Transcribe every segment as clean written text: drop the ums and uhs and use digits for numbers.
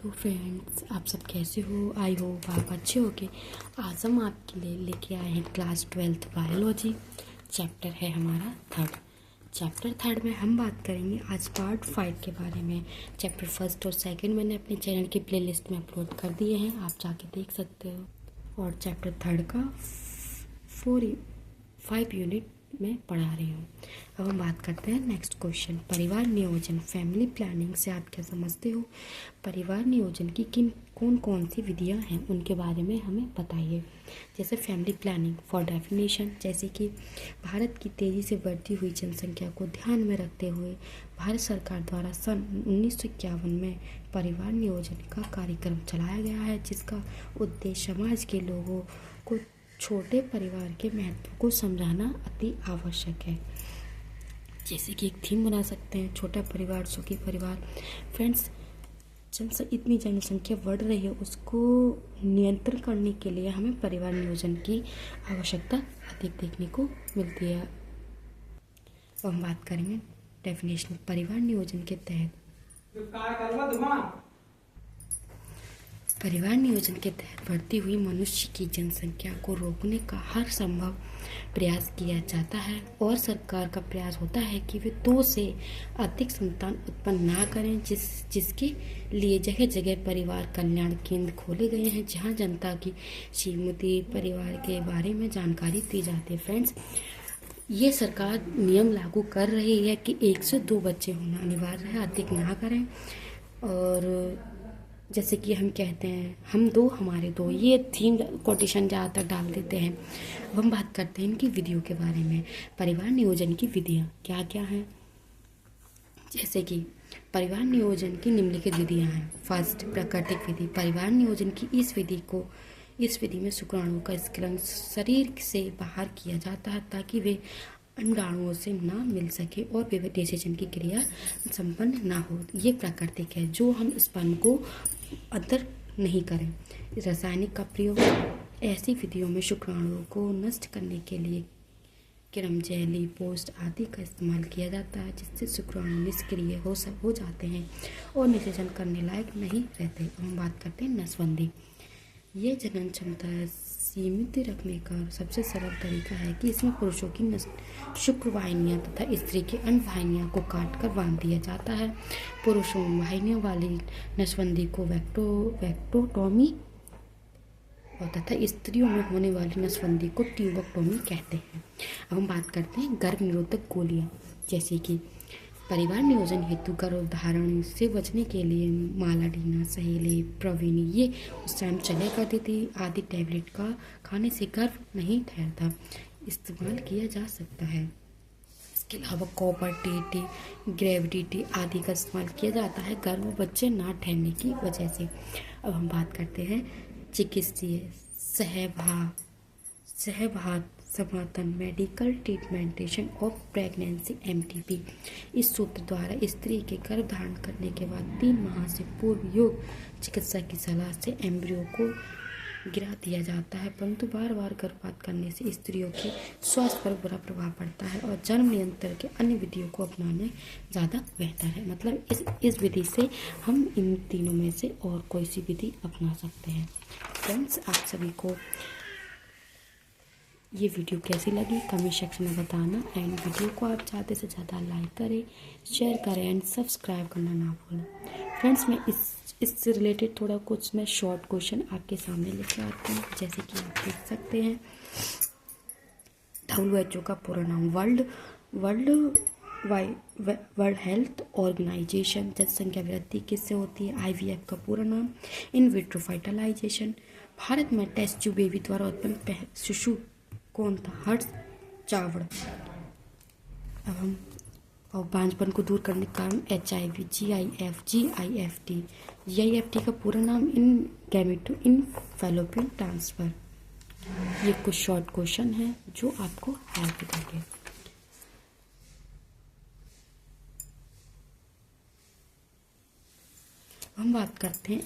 Hello friends, आप सब कैसे हो? आई होप आप अच्छे होगे। आज हम आपके लिए लेके आए हैं क्लास 12th बायोलॉजी। चैप्टर है हमारा थर्ड में हम बात करेंगे आज पार्ट 5 के बारे में। चैप्टर फर्स्ट और सेकंड मैंने अपने चैनल की प्लेलिस्ट में अपलोड कर दिए हैं, आप जाके देख सकते हो। और चैप्टर थर्ड का 5 यूनिट में पढ़ा रही हूँ। अब हम बात करते हैं नेक्स्ट क्वेश्चन, परिवार नियोजन फैमिली प्लानिंग से आप क्या समझते हो? परिवार नियोजन की कौन कौन सी विधियाँ हैं उनके बारे में हमें बताइए। जैसे फैमिली प्लानिंग फॉर डेफिनेशन, जैसे कि भारत की तेज़ी से बढ़ती हुई जनसंख्या को ध्यान में रखते हुए भारत सरकार द्वारा सन 1951 में परिवार नियोजन का कार्यक्रम चलाया गया है, जिसका उद्देश्य समाज के लोगों को छोटे परिवार के महत्व को समझाना अति आवश्यक है। जैसे कि एक थीम बना सकते हैं, छोटा परिवार सुखी परिवार। फ्रेंड्स, इतनी जनसंख्या बढ़ रही है, उसको नियंत्रण करने के लिए हमें परिवार नियोजन की आवश्यकता अधिक देखने को मिलती है। अब हम बात करेंगे डेफिनेशन परिवार नियोजन के तहत। परिवार नियोजन के तहत बढ़ती हुई मनुष्य की जनसंख्या को रोकने का हर संभव प्रयास किया जाता है और सरकार का प्रयास होता है कि वे 2 से अधिक संतान उत्पन्न ना करें, जिसके लिए जगह जगह परिवार कल्याण केंद्र खोले गए हैं, जहां जनता की श्रीमती परिवार के बारे में जानकारी दी जाती है। फ्रेंड्स, ये सरकार नियम लागू कर रही है कि 1 से 2 बच्चे होना अनिवार्य है, अधिक ना करें। और जैसे कि हम कहते हैं हम 2 हमारे 2, ये थीम कोटेशन ज़्यादातर डाल देते हैं। अब हम बात करते हैं इनकी विधियों के बारे में। परिवार नियोजन की विधियाँ क्या क्या हैं? जैसे कि परिवार नियोजन की निम्नलिखित विधियाँ हैं। फर्स्ट, प्राकृतिक विधि। परिवार नियोजन की इस विधि में शुक्राणु का स्खलन शरीर से बाहर किया जाता है ताकि वे अंडाणुओं से ना मिल सके और विभेदिशन की क्रिया संपन्न ना हो। ये प्राकृतिक है, जो हम स्पर्म को अंदर नहीं करें। रासायनिक का प्रयोग, ऐसी विधियों में शुक्राणुओं को नष्ट करने के लिए किरम, जेली, पोस्ट आदि का इस्तेमाल किया जाता है, जिससे शुक्राणु निष्क्रिय हो जाते हैं और निषेचन करने लायक नहीं रहते। अब हम बात करते हैं नसबंदी। ये जनन क्षमता सीमित रखने का सबसे सरल तरीका है कि इसमें पुरुषों की शुक्र वाहिनियाँ तथा स्त्री की अन्य वाहिनियाँ को काटकर बांध दिया जाता है। पुरुषों वाहिनियों वाली नसबंदी को वैक्टोटॉमी और तथा स्त्रियों में होने वाली नसबंदी को ट्यूबोक्टोमी कहते हैं। अब हम बात करते हैं गर्भ निरोधक गोलियाँ। जैसे कि परिवार नियोजन हेतु गर्भधारण से बचने के लिए मालाडीना, सहेली, प्रवीणी, ये उस टाइम चले करती थी। आदि टैबलेट का खाने से गर्भ नहीं ठहरता, इस्तेमाल किया जा सकता है। इसके अलावा कॉपर टी, ग्रेविटी आदि का इस्तेमाल किया जाता है गर्भ बच्चे ना ठहरने की वजह से। अब हम बात करते हैं चिकित्सीय सहभाग समर्थन मेडिकल ट्रीटमेंटेशन ऑफ प्रेगनेंसी MTP। इस सूत्र द्वारा स्त्री के गर्भ धारण करने के बाद 3 माह से पूर्व योग चिकित्सा की सलाह से एम्ब्रियो को गिरा दिया जाता है, परंतु बार बार गर्भपात करने से स्त्रियों के स्वास्थ्य पर बुरा प्रभाव पड़ता है और जन्म नियंत्रण के अन्य विधियों को अपनाने ज़्यादा बेहतर है। मतलब इस विधि से हम इन तीनों में से और कोई सी विधि अपना सकते हैं। फ्रेंड्स, आप सभी को ये वीडियो कैसी लगी कमेंट सेक्शन में बताना, एंड वीडियो को आप ज़्यादा से ज़्यादा लाइक करें, शेयर करें एंड सब्सक्राइब करना ना भूलें। फ्रेंड्स, मैं इससे रिलेटेड थोड़ा कुछ मैं शॉर्ट क्वेश्चन आपके सामने लेके आती हूँ। जैसे कि आप देख सकते हैं, WHO का पूरा नाम वर्ल्ड हेल्थ ऑर्गेनाइजेशन। जनसंख्या वृद्धि किससे होती है? IVF का पूरा नाम इन विट्रो फर्टिलाइजेशन। भारत में टेस्ट ट्यूब बेबी द्वारा उत्पन्न शिशु कौन था? हर्ष चावड़। अब हम और बांझपन को दूर करने का कारण HIV, GIFT का पूरा नाम इन गैमेटो इन फैलोपियन ट्रांसफर। ये कुछ शॉर्ट क्वेश्चन है जो आपको हेल्प करेंगे। हम बात करते हैं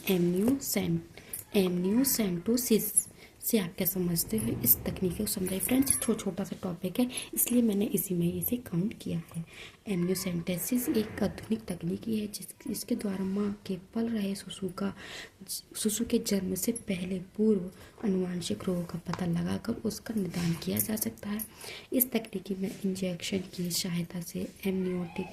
एमनियोसेंटोसिस से आप क्या समझते हो इस तकनीक को समझाइए। फ्रेंड्स छोटा सा टॉपिक है इसलिए मैंने इसी में इसे काउंट किया है। एमनियोसेंटेसिस एक आधुनिक तकनीकी है जिसके द्वारा माँ के पल रहे शिशु के जन्म से पहले पूर्व अनुवांशिक रोगों का पता लगाकर उसका निदान किया जा सकता है। इस तकनीकी में इंजेक्शन की सहायता से एमनियोटिक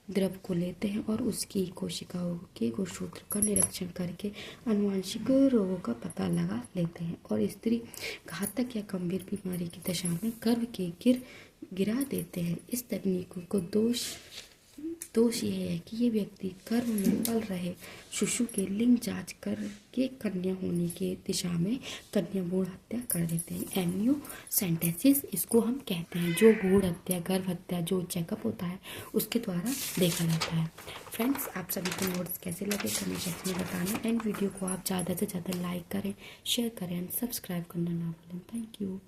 द्रव को लेते हैं और उसकी कोशिकाओं के गुणसूत्र का निरीक्षण करके अनुवांशिक रोगों का पता लगा लेते हैं और स्त्री घातक या गंभीर बीमारी की दशा में गर्भ के गिरा देते हैं। इस तकनीक को दोष यह है कि ये व्यक्ति गर्भ में पल रहे शिशु के लिंग जांच करके कन्या होने के दिशा में कन्या भ्रूण हत्या कर देते हैं। एमनियोसेंटेसिस इसको हम कहते हैं, जो भ्रूण हत्या गर्भ हत्या जो चेकअप होता है उसके द्वारा देखा जाता है। फ्रेंड्स आप सभी को नोट्स कैसे लगे कमेंट सेक्शन में बताना एंड वीडियो को आप ज़्यादा से ज़्यादा लाइक करें, शेयर करें एंड सब्सक्राइब करना ना भूलें। Thank you.